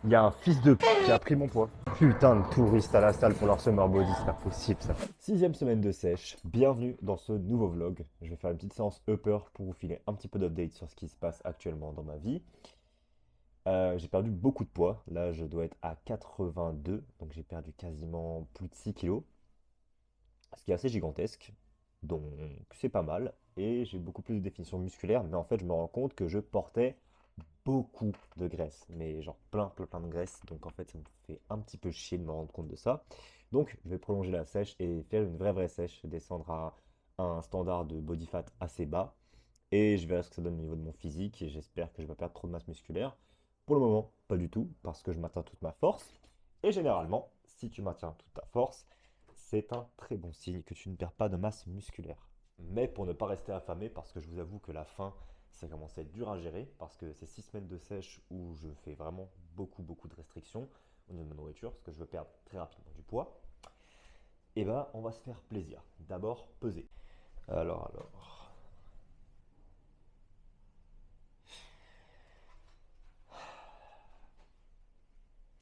Il y a un fils de p qui a pris mon poids. Putain de touristes à la salle pour leur summer body, c'est pas possible ça. Sixième semaine de sèche, bienvenue dans ce nouveau vlog. Je vais faire une petite séance upper pour vous filer un petit peu d'update sur ce qui se passe actuellement dans ma vie. J'ai perdu beaucoup de poids, là je dois être à 82, donc j'ai perdu quasiment plus de 6 kilos, ce qui est assez gigantesque, donc c'est pas mal. Et j'ai beaucoup plus de définition musculaire, mais en fait je me rends compte que je portais beaucoup de graisse, mais genre plein de graisse. Donc en fait, ça me fait un petit peu chier de me rendre compte de ça. Donc je vais prolonger la sèche et faire une vraie sèche, descendre à un standard de body fat assez bas. Et je verrai ce que ça donne au niveau de mon physique et j'espère que je vais pas perdre trop de masse musculaire. Pour le moment, pas du tout, parce que je maintiens toute ma force. Et généralement, si tu maintiens toute ta force, c'est un très bon signe que tu ne perds pas de masse musculaire. Mais pour ne pas rester affamé, parce que je vous avoue que la faim, ça commence à être dur à gérer, parce que c'est 6 semaines de sèche où je fais vraiment beaucoup de restrictions au niveau de ma nourriture, parce que je veux perdre très rapidement du poids. Et bah, on va se faire plaisir. D'abord, peser. Alors.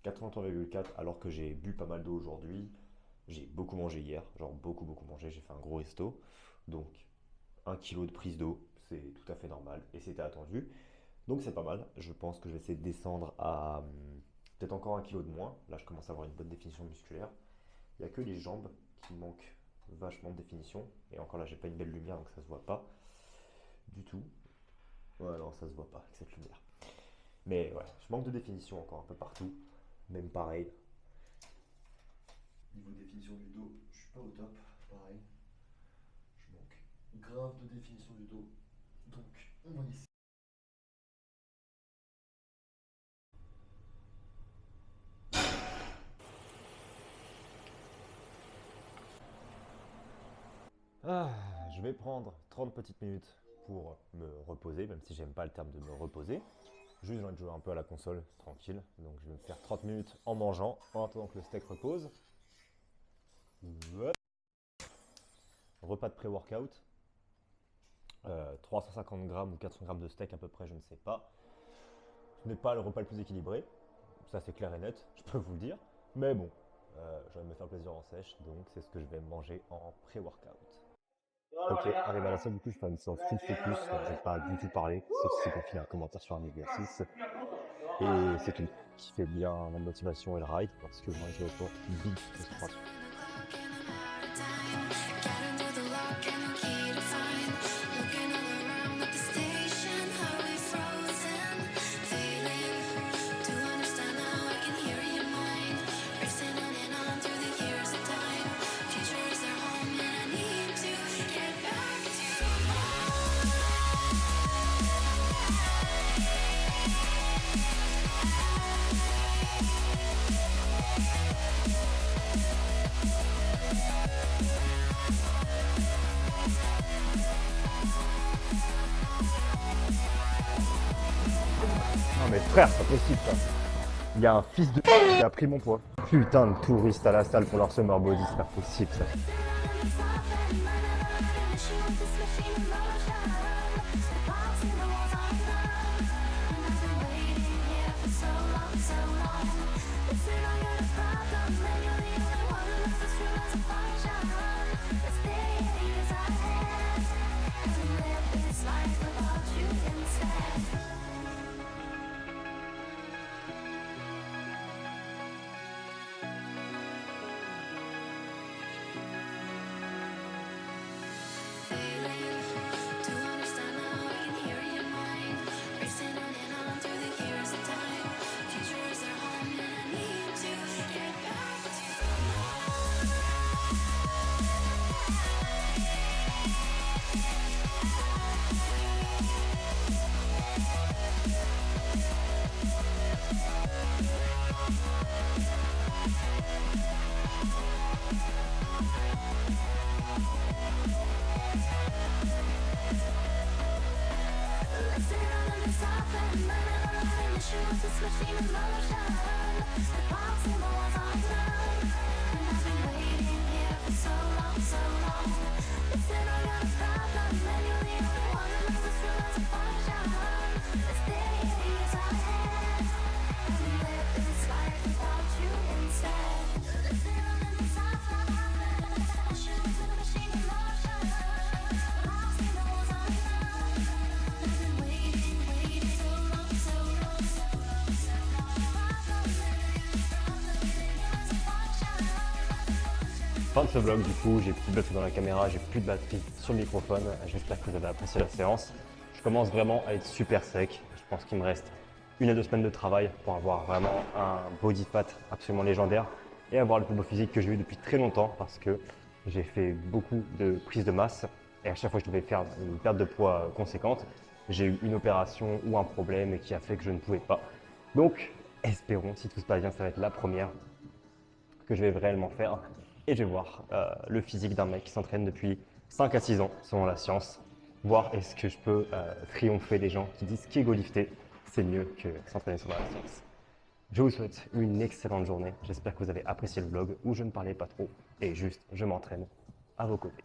83,4 alors que j'ai bu pas mal d'eau aujourd'hui. J'ai beaucoup mangé hier, genre beaucoup mangé, j'ai fait un gros resto. Donc 1 kilo de prise d'eau, c'est tout à fait normal et c'était attendu. Donc c'est pas mal, je pense que je vais essayer de descendre à peut-être encore 1 kilo de moins. Là je commence à avoir une bonne définition musculaire. Il n'y a que les jambes qui manquent vachement de définition. Et encore là j'ai pas une belle lumière donc ça se voit pas du tout. Ouais non ça se voit pas avec cette lumière. Mais ouais, je manque de définition encore un peu partout. Même pareil, niveau définition du dos, je suis pas au top, pareil. Je manque grave de définition du dos. Donc, on va essayer. Ah, je vais prendre 30 petites minutes pour me reposer, même si j'aime pas le terme de me reposer. Juste, j'ai envie de jouer un peu à la console, tranquille. Donc, je vais me faire 30 minutes en mangeant, en attendant que le steak repose. Ouais. Repas de pré-workout. 350 grammes ou 400 grammes de steak à peu près, je ne sais pas. Ce n'est pas le repas le plus équilibré, ça c'est clair et net, je peux vous le dire. Mais bon, j'ai envie de me faire plaisir en sèche, donc c'est ce que je vais manger en pré-workout. Ok, arrivé à la salle, du coup, je fais une séance full focus, donc je vais pas du tout parler, sauf si pour finir un commentaire sur un exercice. Et c'est tout. Qui fait bien la motivation et le ride, parce que moi j'ai autant big frustration. Non mais frère, c'est pas possible ça. Il y a un fils de p qui a pris mon poids. Putain de touristes à la salle pour leur summer body, c'est pas possible ça. Fin de ce vlog du coup, j'ai plus de batterie dans la caméra, j'ai plus de batterie sur le microphone. J'espère que vous avez apprécié la séance. Je commence vraiment à être super sec. Je pense qu'il me reste 1 à 2 semaines de travail pour avoir vraiment un body fat absolument légendaire et avoir le plus beau physique que j'ai eu depuis très longtemps parce que j'ai fait beaucoup de prises de masse et à chaque fois que je devais faire une perte de poids conséquente, j'ai eu une opération ou un problème qui a fait que je ne pouvais pas. Donc, espérons, si tout se passe bien, ça va être la première que je vais réellement faire. Et je vais voir le physique d'un mec qui s'entraîne depuis 5 à 6 ans, selon la science. Voir est-ce que je peux triompher des gens qui disent qu'ego-lifter, c'est mieux que s'entraîner selon la science. Je vous souhaite une excellente journée. J'espère que vous avez apprécié le vlog où je ne parlais pas trop et juste je m'entraîne à vos côtés.